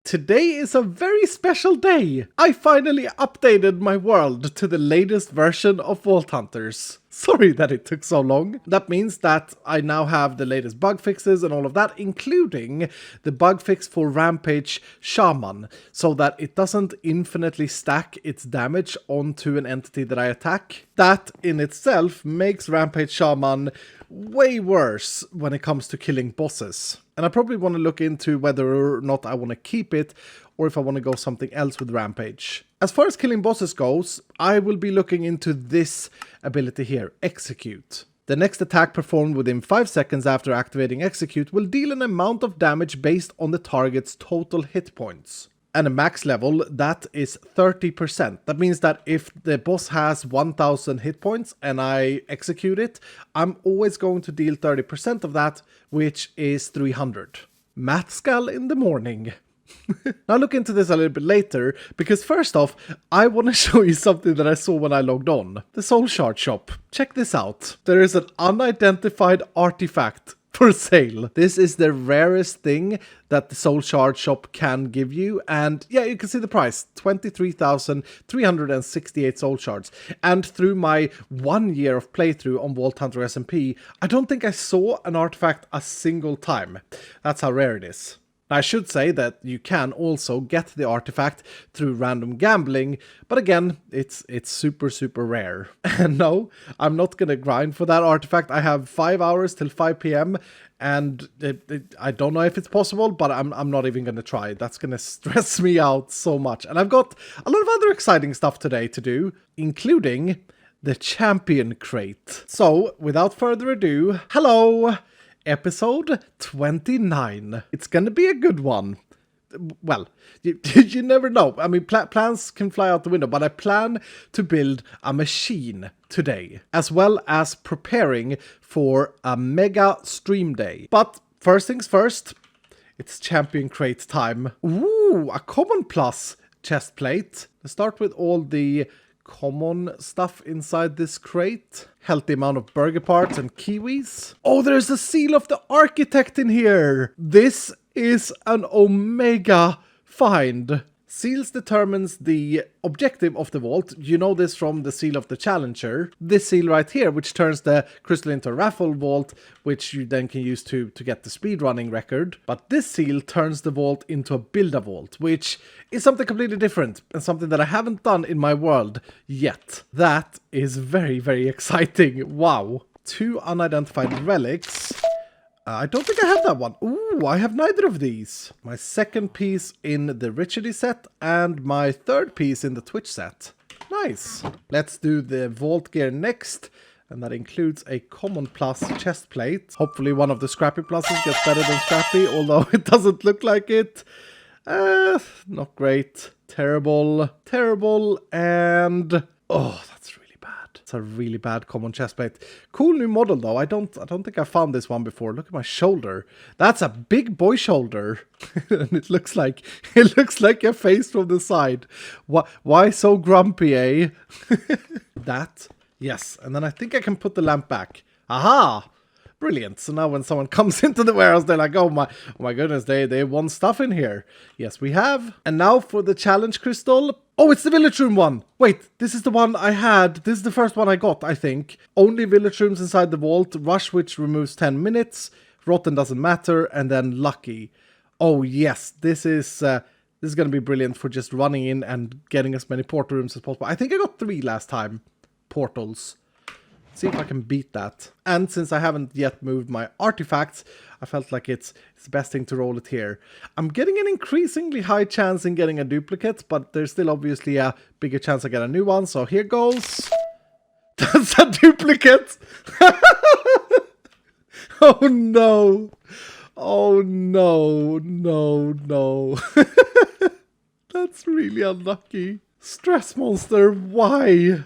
Today is a very special day. I finally updated my world to the latest version of Vault Hunters. Sorry that it took so long. That means that I now have the latest bug fixes and all of that, including the bug fix for Rampage Shaman, so that it doesn't infinitely stack its damage onto an entity that I attack. That in itself makes Rampage Shaman way worse when it comes to killing bosses. And I probably want to look into whether or not I want to keep it, or if I want to go something else with Rampage. As far as killing bosses goes, I will be looking into this ability here, Execute. The next attack performed within 5 seconds after activating Execute will deal an amount of damage based on the target's total hit points. And a max level, that is 30%. That means that if the boss has 1000 hit points and I execute it, I'm always going to deal 30% of that, which is 300. Iskall in the morning. Now look into this a little bit later, because first off, I want to show you something that I saw when I logged on. The Soul Shard shop. Check this out. There is an unidentified artifact for sale. This is the rarest thing that the Soul Shard shop can give you, and yeah, you can see the price, 23,368 Soul Shards. And through my 1 year of playthrough on Vault Hunter SMP, I don't think I saw an artifact a single time. That's how rare it is. I should say that you can also get the artifact through random gambling, but again, it's super rare. And no, I'm not gonna grind for that artifact. I have 5 hours till 5 PM, and I don't know if it's possible, but I'm not even gonna try. That's gonna stress me out so much. And I've got a lot of other exciting stuff today to do, including the Champion Crate. So, without further ado, hello! Episode 29. It's gonna be a good one. Well, you never know. I mean, plans can fly out the window, but I plan to build a machine today, as well as preparing for a mega stream day. But first things first, it's Champion Crate time. Ooh, a common plus chest plate. Let's start with all the common stuff inside this crate. Healthy amount of burger parts and kiwis. Oh, there's a seal of the architect in here. This is an Omega find. Seals determines the objective of the vault. You know this from the seal of the challenger. This seal right here, which turns the crystal into a raffle vault, which you then can use to get the speedrunning record. But this seal turns the vault into a build-a-vault, which is something completely different and something that I haven't done in my world yet. That is very exciting. Wow. 2 unidentified relics. I don't think I have that one. Ooh, I have neither of these. My second piece in the Richardy set and my third piece in the Twitch set. Nice. Let's do the vault gear next. And that includes a common plus chest plate. Hopefully one of the scrappy pluses gets better than scrappy, although it doesn't look like it. Not great. Terrible, and oh, that's really bad. It's a really bad common chestplate. Cool new model though. I don't think I found this one before. Look at my shoulder. That's a big boy shoulder. And it looks like your face from the side. Why so grumpy, eh? That. Yes. And then I think I can put the lamp back. Aha! Brilliant. So now when someone comes into the warehouse, they're like, oh my goodness, they want stuff in here. Yes, we have. And now for the challenge crystal. Oh, it's the village room one. Wait, this is the one I had. This is the first one I got, I think. Only village rooms inside the vault. Rush, which removes 10 minutes. Rotten doesn't matter. And then lucky. Oh, yes. This is going to be brilliant for just running in and getting as many portal rooms as possible. I think I got 3 last time. Portals. See if I can beat that. And since I haven't yet moved my artifacts, I felt like it's the best thing to roll it here. I'm getting an increasingly high chance in getting a duplicate, but there's still obviously a bigger chance I get a new one. So here goes. That's a duplicate. Oh no. Oh no. That's really unlucky. Stress monster, why?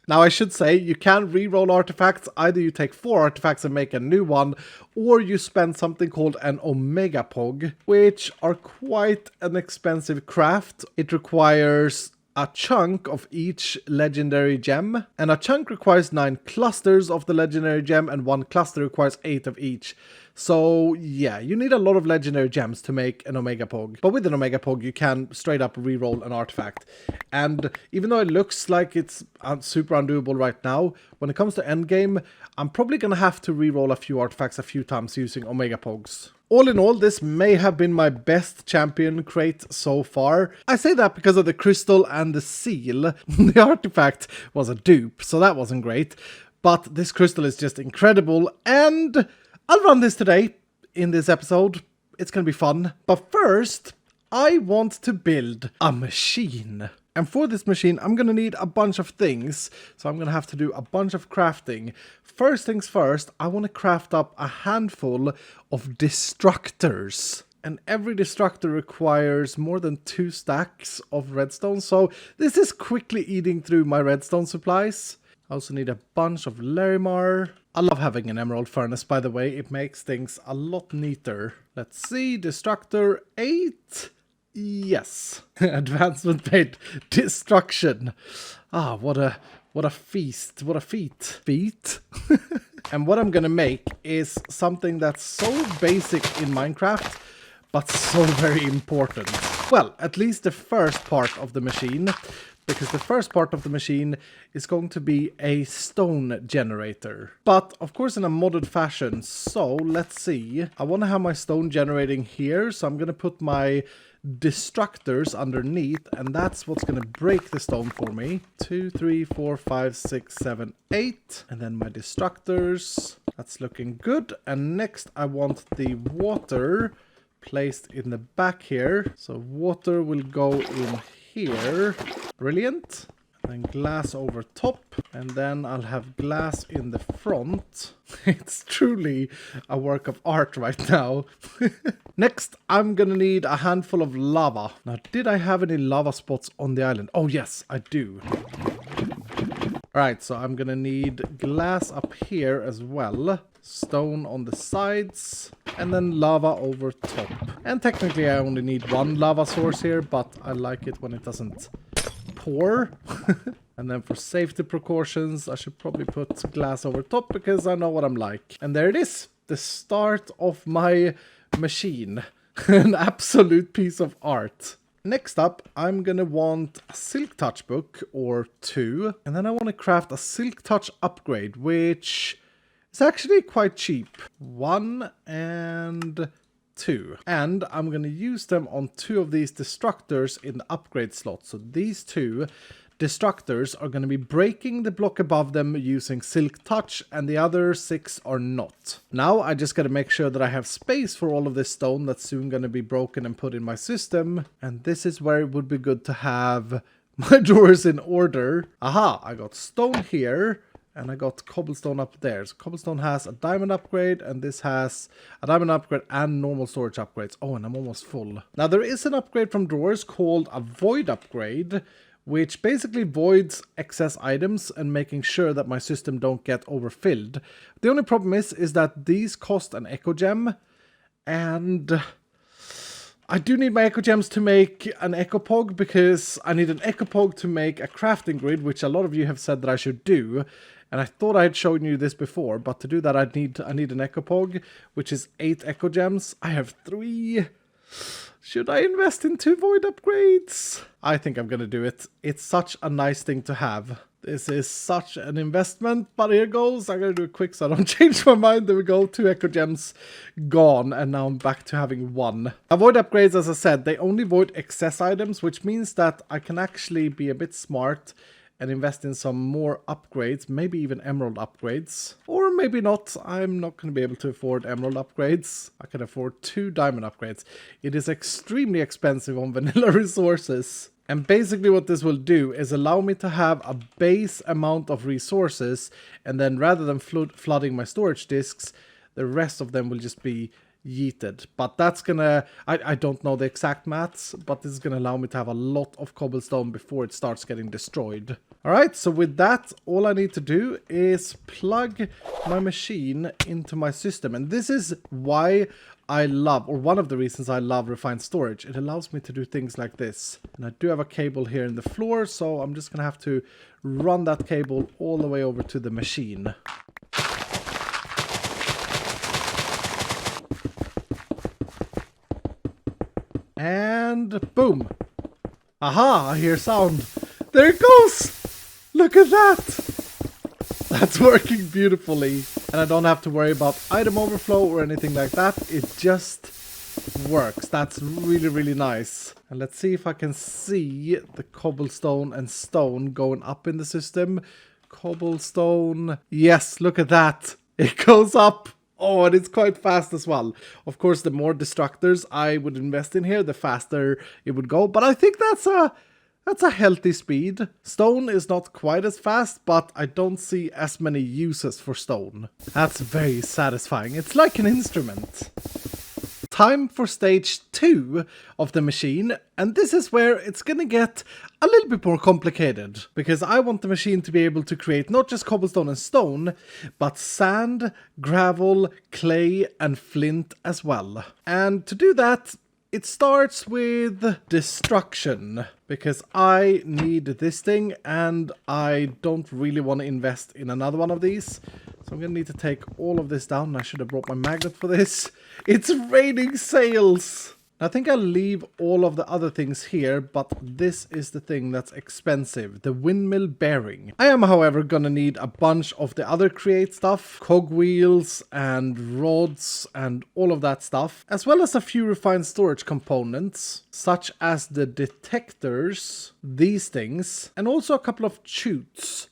Now I should say, you can re-roll artifacts. Either you take 4 artifacts and make a new one, or you spend something called an Omega Pog, which are quite an expensive craft. It requires a chunk of each legendary gem, and a chunk requires 9 clusters of the legendary gem, and 1 cluster requires 8 of each. So yeah, you need a lot of legendary gems to make an Omega Pog. But with an Omega Pog, you can straight up reroll an artifact. And even though it looks like it's super undoable right now, when it comes to endgame, I'm probably going to have to reroll a few artifacts a few times using Omega Pogs. All in all, this may have been my best champion crate so far. I say that because of the crystal and the seal. The artifact was a dupe, so that wasn't great. But this crystal is just incredible, and I'll run this today in this episode. It's going to be fun. But first, I want to build a machine. And for this machine, I'm going to need a bunch of things. So I'm going to have to do a bunch of crafting. First things first, I want to craft up a handful of destructors. And every destructor requires more than 2 stacks of redstone. So this is quickly eating through my redstone supplies. I also need a bunch of Larimar. I love having an emerald furnace, by the way. It makes things a lot neater. Let's see, Destructor 8. Yes. Advancement paid destruction. Ah, what a feast. What a feat. Feat? And what I'm gonna make is something that's so basic in Minecraft, but so very important. Well, at least the first part of the machine. Because the first part of the machine is going to be a stone generator. But, of course, in a modded fashion. So, let's see. I want to have my stone generating here. So, I'm going to put my destructors underneath. And that's what's going to break the stone for me. 2, 3, 4, 5, 6, 7, 8. And then my destructors. That's looking good. And next, I want the water placed in the back here. So, water will go in here. Brilliant. And then glass over top. And then I'll have glass in the front. It's truly a work of art right now. Next, I'm gonna need a handful of lava. Now, did I have any lava spots on the island? Oh, yes, I do. Alright, so I'm gonna need glass up here as well. Stone on the sides. And then lava over top. And technically I only need 1 lava source here, but I like it when it doesn't pour. And then for safety precautions, I should probably put glass over top because I know what I'm like. And there it is, the start of my machine. An absolute piece of art. Next up, I'm gonna want a Silk Touch book or 2. And then I want to craft a Silk Touch upgrade, which is actually quite cheap. 1 and 2. And I'm going to use them on 2 of these destructors in the upgrade slot. So these 2 destructors are going to be breaking the block above them using Silk Touch, and the other 6 are not. Now I just got to make sure that I have space for all of this stone that's soon going to be broken and put in my system. And this is where it would be good to have my drawers in order. Aha, I got stone here. And I got cobblestone up there. So cobblestone has a diamond upgrade, and this has a diamond upgrade and normal storage upgrades. Oh, and I'm almost full. Now, there is an upgrade from drawers called a void upgrade, which basically voids excess items and making sure that my system don't get overfilled. The only problem is that these cost an echo gem, and I do need my echo gems to make an echo pog, because I need an echo pog to make a crafting grid, which a lot of you have said that I should do. And I thought I had shown you this before, but to do that I need an echo pog, which is 8 echo gems. I have 3. Should I invest in 2 void upgrades? I think I'm gonna do it. It's such a nice thing to have. This is such an investment, but here goes. I'm gonna do it quick so I don't change my mind. There we go, 2 echo gems gone, and now I'm back to having 1. Void upgrades, as I said, they only void excess items, which means that I can actually be a bit smart and invest in some more upgrades, maybe even emerald upgrades. Or maybe not. I'm not going to be able to afford emerald upgrades. I can afford 2 diamond upgrades. It is extremely expensive on vanilla resources. And basically what this will do is allow me to have a base amount of resources, and then rather than flooding my storage disks, the rest of them will just be yeeted. But that's gonna, I don't know the exact maths, but this is gonna allow me to have a lot of cobblestone before it starts getting destroyed. Alright, so with that, all I need to do is plug my machine into my system. And this is why I love, or one of the reasons I love refined storage. It allows me to do things like this. And I do have a cable here in the floor, so I'm just gonna have to run that cable all the way over to the machine. And boom. Aha, I hear sound. There it goes. Look at that. That's working beautifully. And I don't have to worry about item overflow or anything like that. It just works. That's really, really nice. And let's see if I can see the cobblestone and stone going up in the system. Cobblestone. Yes, look at that. It goes up. Oh, and it's quite fast as well. Of course, the more destructors I would invest in here, the faster it would go. But I think that's a healthy speed. Stone is not quite as fast, but I don't see as many uses for stone. That's very satisfying. It's like an instrument. Time for stage 2 of the machine, and this is where it's gonna get a little bit more complicated, because I want the machine to be able to create not just cobblestone and stone, but sand, gravel, clay, and flint as well. And to do that, it starts with destruction, because I need this thing and I don't really want to invest in another one of these. So I'm going to need to take all of this down. I should have brought my magnet for this. It's raining sails! I think I'll leave all of the other things here, but this is the thing that's expensive, the Windmill Bearing. I am, however, gonna need a bunch of the other create stuff, cogwheels and rods and all of that stuff, as well as a few refined storage components, such as the detectors, these things, and also a couple of chutes,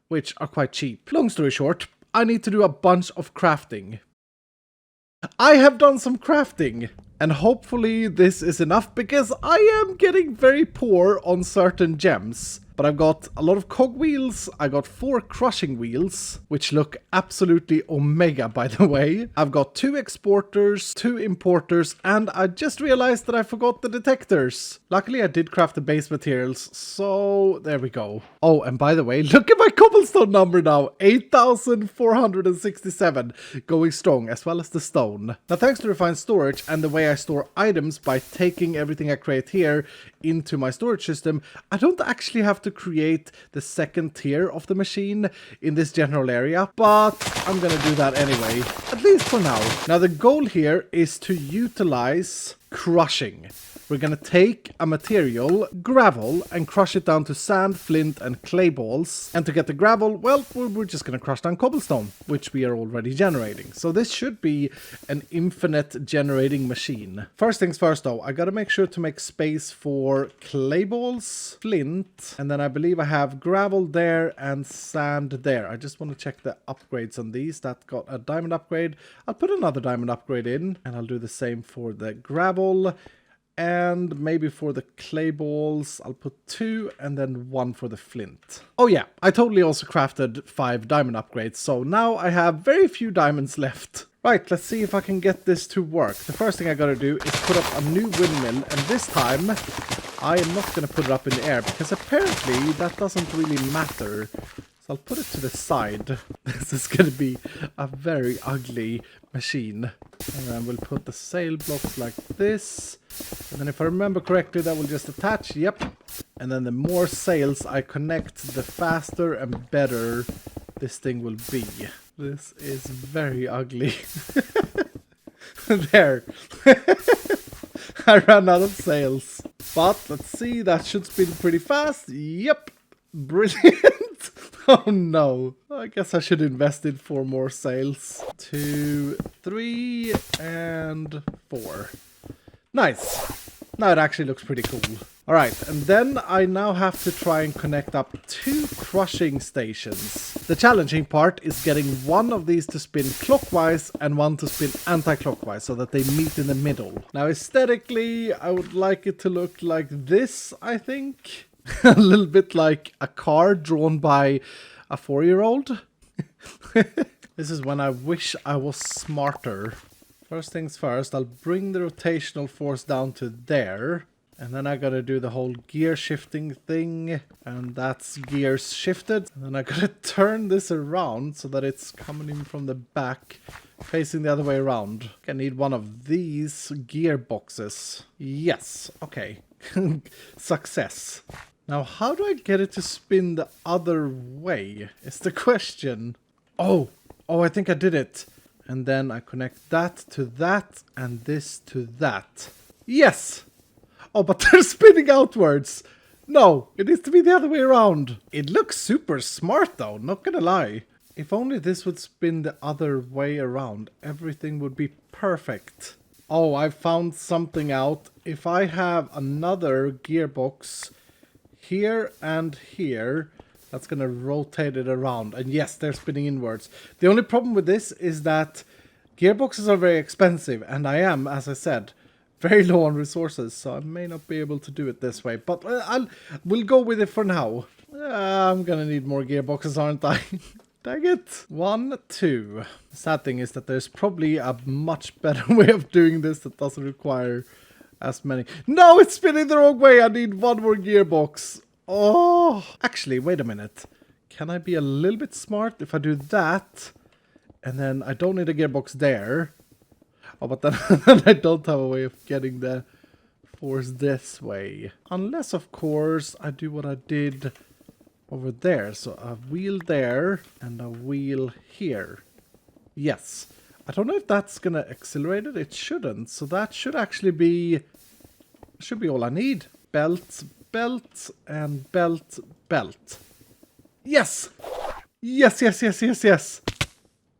which are quite cheap. Long story short, I need to do a bunch of crafting. I have done some crafting, and hopefully this is enough, because I am getting very poor on certain gems. But I've got a lot of cogwheels, I got 4 crushing wheels, which look absolutely omega, by the way. I've got 2 exporters, 2 importers, and I just realized that I forgot the detectors. Luckily I did craft the base materials, so there we go. Oh, and by the way, look at my cobblestone number now, 8,467, going strong, as well as the stone. Now thanks to refined storage and the way I store items by taking everything I create here into my storage system, I don't actually have to create the second tier of the machine in this general area, but I'm gonna do that anyway, at least for now. Now the goal here is to utilize crushing. We're gonna take a material, gravel, and crush it down to sand, flint, and clay balls. And to get the gravel, well, we're just gonna crush down cobblestone, which we are already generating. So this should be an infinite generating machine. First things first though, I gotta make sure to make space for clay balls, flint, and then I believe I have gravel there and sand there. I just want to check the upgrades on these. That got a diamond upgrade. I'll put another diamond upgrade in, and I'll do the same for the gravel. And maybe for the clay balls, I'll put 2 and then 1 for the flint. Oh yeah, I totally also crafted 5 diamond upgrades, so now I have very few diamonds left. Right, let's see if I can get this to work. The first thing I gotta do is put up a new windmill, and this time I am not gonna put it up in the air, because apparently that doesn't really matter. So I'll put it to the side. This is gonna be a very ugly machine. And then we'll put the sail blocks like this. And then if I remember correctly, that will just attach. Yep. And then the more sails I connect, the faster and better this thing will be. This is very ugly. There. I ran out of sails. But let's see, that should spin pretty fast. Yep. Brilliant. Oh no. I guess I should invest in 4 more sails. 2, 3, and 4. Nice. Now it actually looks pretty cool. Alright, and then I now have to try and connect up 2 crushing stations. The challenging part is getting one of these to spin clockwise and one to spin anti-clockwise so that they meet in the middle. Now aesthetically, I would like it to look like this, I think. A little bit like a car drawn by a 4-year-old. This is when I wish I was smarter. First things first, I'll bring the rotational force down to there. And then I gotta do the whole gear shifting thing. And that's gears shifted. And then I gotta turn this around so that it's coming in from the back, facing the other way around. I need one of these gear boxes. Yes, okay. Success. Now, how do I get it to spin the other way? Is the question. Oh, I think I did it. And then I connect that to that and this to that. Yes! Oh, but they're spinning outwards. No, it needs to be the other way around. It looks super smart though, not gonna lie. If only this would spin the other way around, everything would be perfect. Oh, I found something out. If I have another gearbox here and here, that's gonna rotate it around. And yes, they're spinning inwards. The only problem with this is that gearboxes are very expensive, and I am, as I said, very low on resources, so I may not be able to do it this way. But we'll go with it for now. I'm gonna need more gearboxes, aren't I? Dang it. 1, 2. The sad thing is that there's probably a much better way of doing this that doesn't require as many. No, it's spinning the wrong way. I need one more gearbox. Oh, actually, wait a minute. Can I be a little bit smart if I do that? And then I don't need a gearbox there. Oh, but then I don't have a way of getting the force this way. Unless, of course, I do what I did over there. So a wheel there and a wheel here. Yes. I don't know if that's going to accelerate it. It shouldn't. So that should actually be... should be all I need. Belt, belt, and belt, belt. Yes! Yes, yes, yes, yes, yes.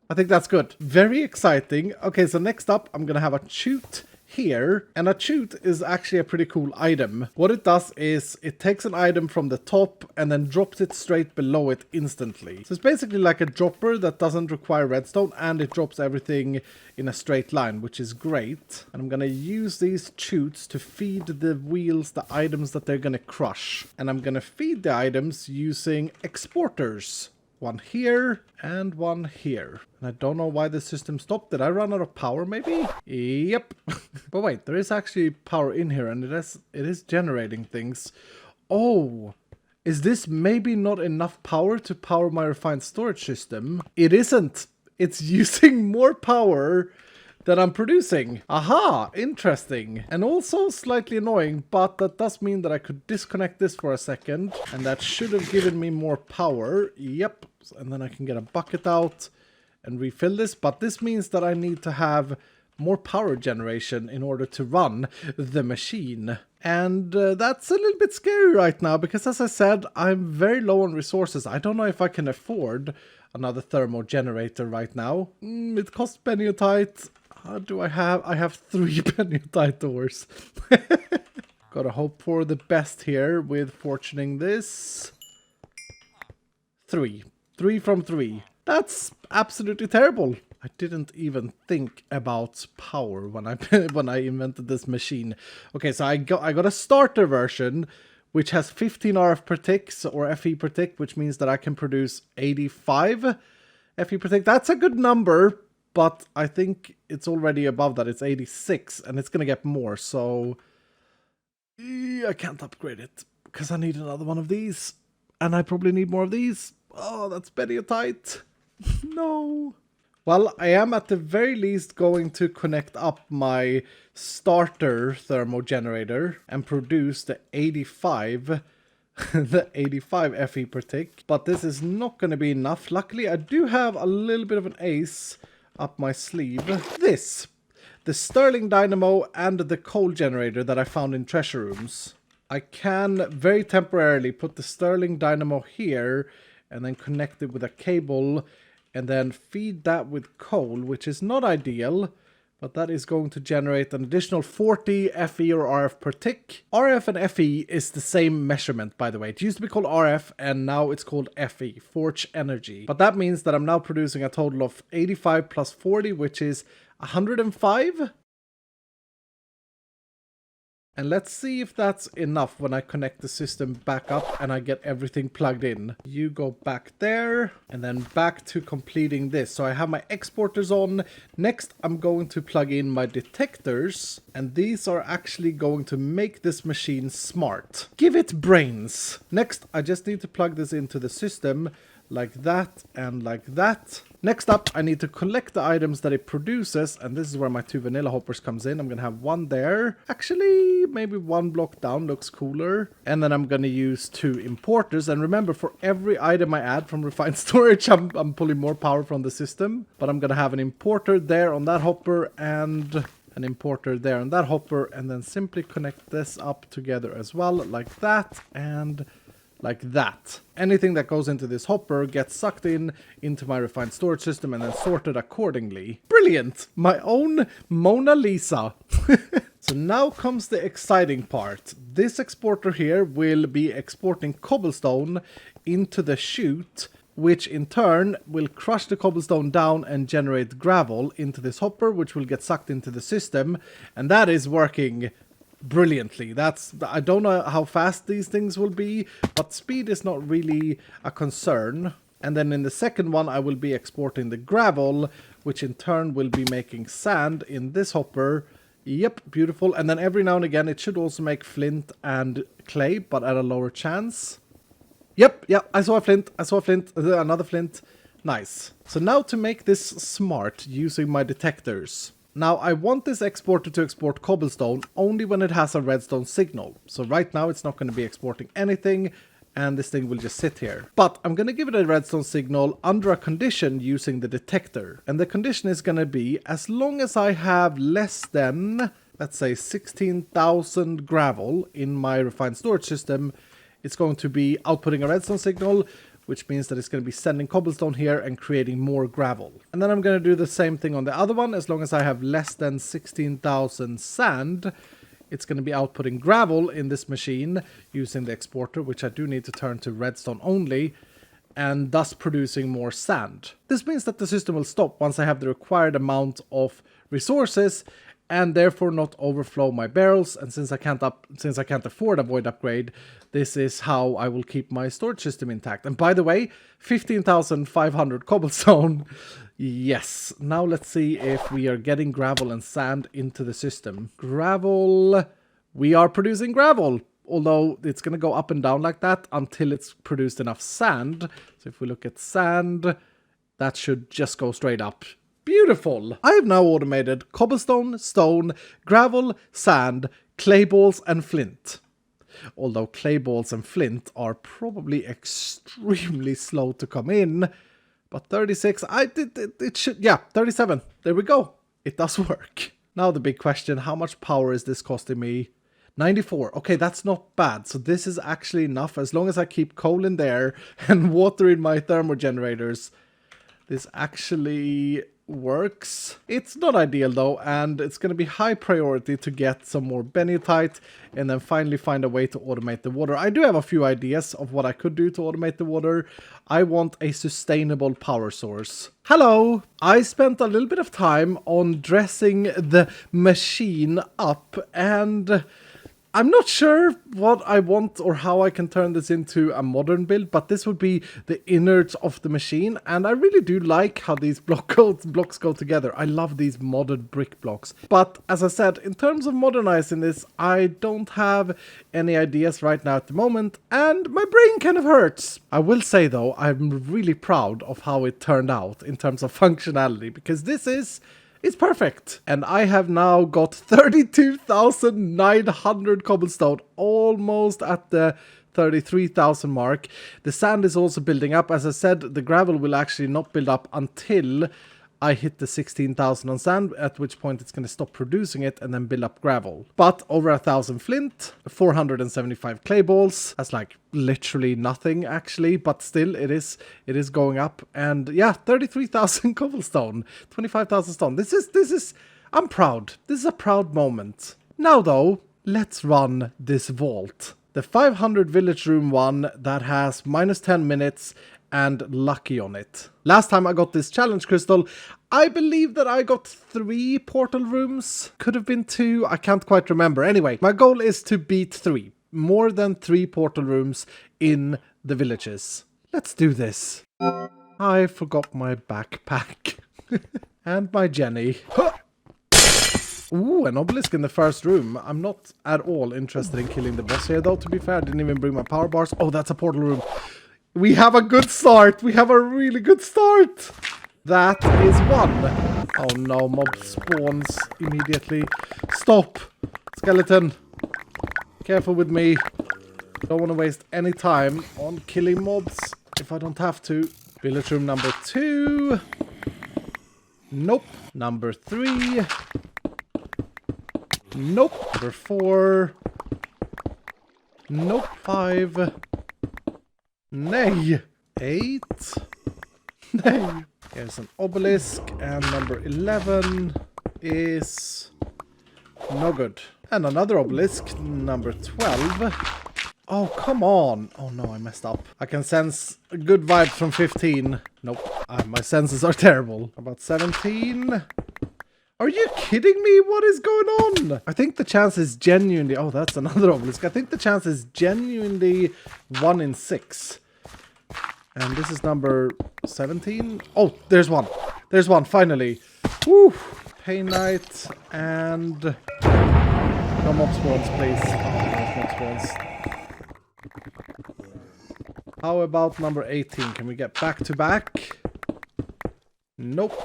I think that's good. Very exciting. Okay, so next up, I'm gonna have a chute here. And a chute is actually a pretty cool item. What it does is it takes an item from the top and then drops it straight below it instantly. So it's basically like a dropper that doesn't require redstone, and it drops everything in a straight line, which is great. And I'm gonna use these chutes to feed the wheels the items that they're gonna crush. And I'm gonna feed the items using exporters. One here and one here. And I don't know why the system stopped. Did I run out of power maybe? Yep. But wait, there is actually power in here, and it is generating things. Oh, is this maybe not enough power to power my refined storage system? It isn't. It's using more power that I'm producing. Aha, interesting. And also slightly annoying, but that does mean that I could disconnect this for a second, and that should have given me more power. Yep. And then I can get a bucket out and refill this, but this means that I need to have more power generation in order to run the machine. And that's a little bit scary right now, because as I said, I'm very low on resources. I don't know if I can afford another thermo generator right now. It costs penniotite. Do I have? I have 3 penniotite ores. Gotta hope for the best here with fortuning this. 3. 3 from 3. That's absolutely terrible. I didn't even think about power when I invented this machine. Okay, so I got a starter version which has 15 RF per tick, or FE per tick, which means that I can produce 85 FE per tick. That's a good number, but I think it's already above that. It's 86, and it's gonna get more. So I can't upgrade it because I need another one of these, and I probably need more of these. Oh, that's penniotite. No. Well, I am at the very least going to connect up my starter thermo generator and produce the 85 the 85 FE per tick. But this is not going to be enough. Luckily, I do have a little bit of an ace up my sleeve. This. The Stirling Dynamo and the coal generator that I found in treasure rooms. I can very temporarily put the Stirling Dynamo here and then connect it with a cable and then feed that with coal, which is not ideal, but that is going to generate an additional 40 FE or RF per tick. RF and FE is the same measurement, by the way. It used to be called RF, and now it's called FE, Forge Energy. But that means that I'm now producing a total of 85 plus 40, which is 105. And let's see if that's enough when I connect the system back up and I get everything plugged in. You go back there and then back to completing this. So I have my exporters on. Next, I'm going to plug in my detectors, and these are actually going to make this machine smart. Give it brains. Next, I just need to plug this into the system like that and like that. Next up, I need to collect the items that it produces, and this is where my 2 vanilla hoppers comes in. I'm gonna have one there. Actually, maybe one block down looks cooler. And then I'm gonna use 2 importers. And remember, for every item I add from refined storage, I'm pulling more power from the system. But I'm gonna have an importer there on that hopper and an importer there on that hopper, and then simply connect this up together as well, like that, and like that. Anything that goes into this hopper gets sucked into my refined storage system and then sorted accordingly. Brilliant! My own Mona Lisa. So now comes the exciting part. This exporter here will be exporting cobblestone into the chute, which in turn will crush the cobblestone down and generate gravel into this hopper, which will get sucked into the system. And that is working brilliantly. I don't know how fast these things will be, but speed is not really a concern. And then in the second one, I will be exporting the gravel, which in turn will be making sand in this hopper. Yep, beautiful. And then every now and again, it should also make flint and clay, but at a lower chance. Yep, I saw a flint. Another flint. Nice. So now to make this smart using my detectors. Now, I want this exporter to export cobblestone only when it has a redstone signal. So right now, it's not going to be exporting anything, and this thing will just sit here. But I'm going to give it a redstone signal under a condition using the detector. And the condition is going to be, as long as I have less than, let's say, 16,000 gravel in my refined storage system, it's going to be outputting a redstone signal, which means that it's going to be sending cobblestone here and creating more gravel. And then I'm going to do the same thing on the other one. As long as I have less than 16,000 sand, it's going to be outputting gravel in this machine using the exporter, which I do need to turn to redstone only, and thus producing more sand. This means that the system will stop once I have the required amount of resources, and therefore not overflow my barrels. And since I can't afford a void upgrade, this is how I will keep my storage system intact. And by the way, 15,500 cobblestone. Yes. Now let's see if we are getting gravel and sand into the system. Gravel. We are producing gravel, although it's going to go up and down like that until it's produced enough sand. So if we look at sand, that should just go straight up. Beautiful! I have now automated cobblestone, stone, gravel, sand, clay balls, and flint. Although clay balls and flint are probably extremely slow to come in. But 36, it should, yeah, 37. There we go. It does work. Now the big question, how much power is this costing me? 94. Okay, that's not bad. So this is actually enough. As long as I keep coal in there and water in my thermogenerators, this actually works. It's not ideal though, and it's going to be high priority to get some more benutite and then finally find a way to automate the water. I do have a few ideas of what I could do to automate the water. I want a sustainable power source. Hello! I spent a little bit of time on dressing the machine up, and I'm not sure what I want or how I can turn this into a modern build, but this would be the innards of the machine, and I really do like how these blocks go together. I love these modded brick blocks. But as I said, in terms of modernizing this, I don't have any ideas right now at the moment, and my brain kind of hurts. I will say though, I'm really proud of how it turned out in terms of functionality, because it's perfect. And I have now got 32,900 cobblestone, almost at the 33,000 mark. The sand is also building up. As I said, the gravel will actually not build up until I hit the 16,000 on sand, at which point it's going to stop producing it and then build up gravel. But over 1,000 flint, 475 clay balls. That's like literally nothing actually, but still it is going up. And yeah, 33,000 cobblestone, 25,000 stone. This is, I'm proud. This is a proud moment. Now though, let's run this vault. The 500 village room one that has minus 10 minutes and lucky on it. Last time I got this challenge crystal, I believe that I got 3 portal rooms. Could have been 2, I can't quite remember. Anyway, my goal is to beat 3. More than 3 portal rooms in the villages. Let's do this. I forgot my backpack. And my Jenny. Ooh, an obelisk in the first room. I'm not at all interested in killing the boss here though, to be fair. I didn't even bring my power bars. Oh, that's a portal room. We have a good start. We have a really good start. That is 1. Oh no, mob spawns immediately. Stop. Skeleton. Careful with me. Don't want to waste any time on killing mobs if I don't have to. Village room number 2. Nope. Number 3. Nope. Number 4. Nope. 5. Nay. 8. Nay. Here's an obelisk. And number 11 is no good. And another obelisk. Number 12. Oh, come on. Oh no, I messed up. I can sense a good vibe from 15. Nope. My senses are terrible. About 17. Are you kidding me? What is going on? I think the chance is genuinely... Oh, that's another obelisk. I think the chance is genuinely 1 in 6. And this is number 17. Oh, there's one. There's one, finally. Woo! Painite and... No mob spawns, please. Oh, no mob spawns. How about number 18? Can we get back to back? Nope.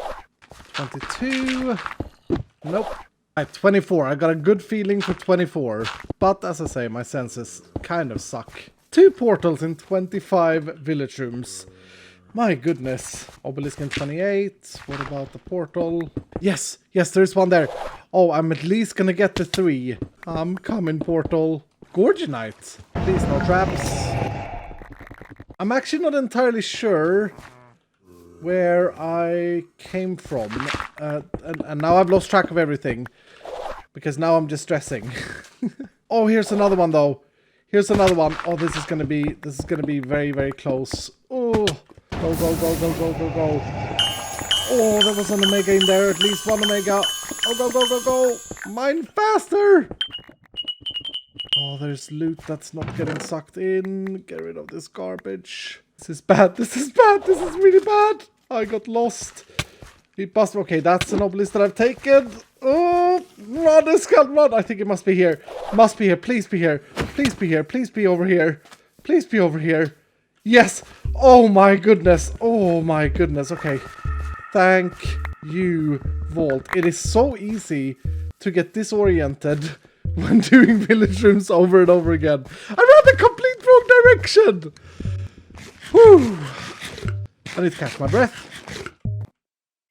22. Nope. At 24. I got a good feeling for 24. But as I say, my senses kind of suck. 2 portals in 25 village rooms. My goodness. Obelisk in 28. What about the portal? Yes. Yes, there's one there. Oh, I'm at least gonna get to 3. I'm coming, portal. Gorgonite. Please, no traps. I'm actually not entirely sure where I came from. And now I've lost track of everything. Because now I'm just stressing. Oh, here's another one though. Here's another one. Oh, this is gonna be very, very close. Oh, go, go, go, go, go, go, go. Oh, there was an omega in there. At least one omega. Oh, go, go, go, go. Mine faster. Oh, there's loot that's not getting sucked in. Get rid of this garbage. This is bad. This is bad. This is really bad. I got lost. We bust. Okay, that's an obelisk that I've taken. Oh, run, Iskall, run. I think it must be here. Must be here. Please be here. Please be here. Please be over here. Please be over here. Yes. Oh my goodness. Oh my goodness. Okay. Thank you, Vault. It is so easy to get disoriented when doing village rooms over and over again. I ran the complete wrong direction. Whew. I need to catch my breath.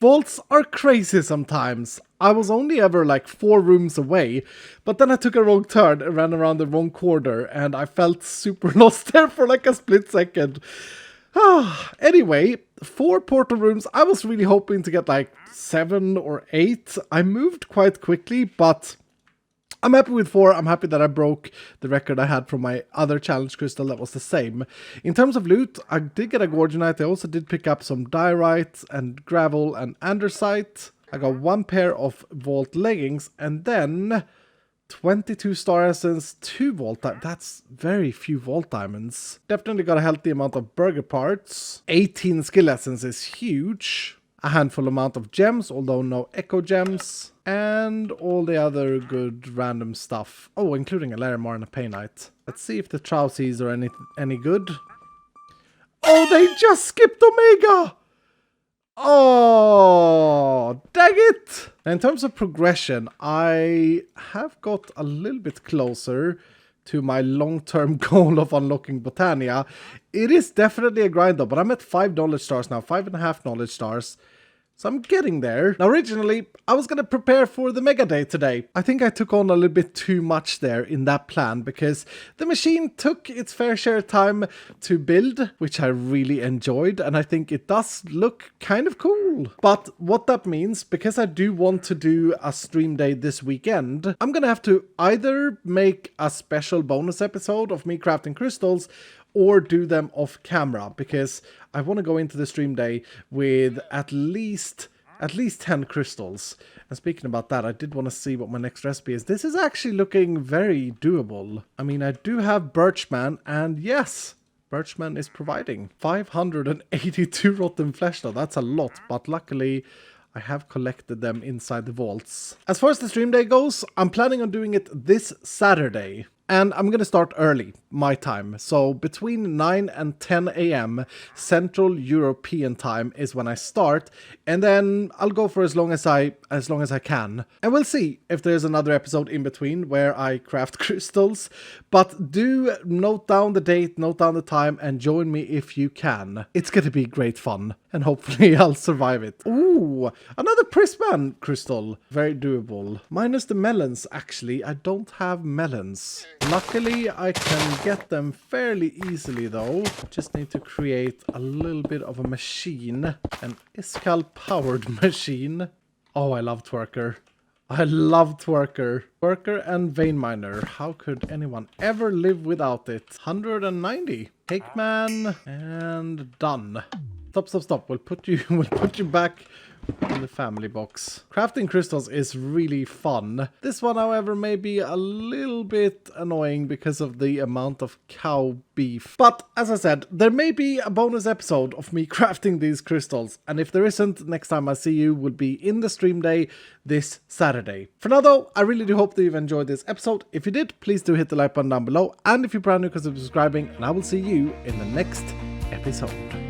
Vaults are crazy sometimes. I was only ever like 4 rooms away, but then I took a wrong turn and ran around the wrong corner, and I felt super lost there for like a split second. Anyway, 4 portal rooms. I was really hoping to get like 7 or 8. I moved quite quickly, but I'm happy with 4. I'm happy that I broke the record I had from my other challenge crystal that was the same. In terms of loot, I did get a Gorgonite. I also did pick up some diorite and gravel and andesite. I got 1 pair of vault leggings and then 22 star essence, 2 vault diamonds. That's very few vault diamonds. Definitely got a healthy amount of burger parts. 18 skill essence is huge. A handful amount of gems, although no echo gems. And all the other good random stuff. Oh, including a Larimar and a Painite. Let's see if the Trousies are any good. Oh, they just skipped Omega! Oh, dang it! In terms of progression, I have got a little bit closer to my long-term goal of unlocking Botania. It is definitely a grind though, but I'm at 5 knowledge stars now, 5.5 knowledge stars. So I'm getting there. Now originally, I was going to prepare for the Mega Day today. I think I took on a little bit too much there in that plan because the machine took its fair share of time to build, which I really enjoyed. And I think it does look kind of cool. But what that means, because I do want to do a stream day this weekend, I'm going to have to either make a special bonus episode of me crafting crystals or do them off camera, because I want to go into the stream day with at least 10 crystals. And speaking about that, I did want to see what my next recipe is. This is actually looking very doable. I mean, I do have Birchman, and yes, Birchman is providing 582 rotten flesh though. That's a lot, but luckily I have collected them inside the vaults. As far as the stream day goes, I'm planning on doing it this Saturday. And I'm going to start early. my time. So between 9 and 10 a.m. Central European time is when I start, and then I'll go for as long as I can. And we'll see if there's another episode in between where I craft crystals. But do note down the date, note down the time, and join me if you can. It's gonna be great fun, and hopefully I'll survive it. Ooh, another Prisman crystal. Very doable. Minus the melons, actually. I don't have melons. Luckily, I can get them fairly easily, though. Just need to create a little bit of a machine. An Iskall powered machine. Oh, I love Twerker. I love Twerker. Twerker and Vein Miner. How could anyone ever live without it? 190. Cake Man. And done. Stop. We'll put you back in the family box. Crafting crystals is really fun. This one, however, may be a little bit annoying because of the amount of cow beef. But as I said, there may be a bonus episode of me crafting these crystals. And if there isn't, next time I see you will be in the stream day this Saturday. For now though, I really do hope that you've enjoyed this episode. If you did, please do hit the like button down below. And if you're brand new, consider subscribing. And I will see you in the next episode.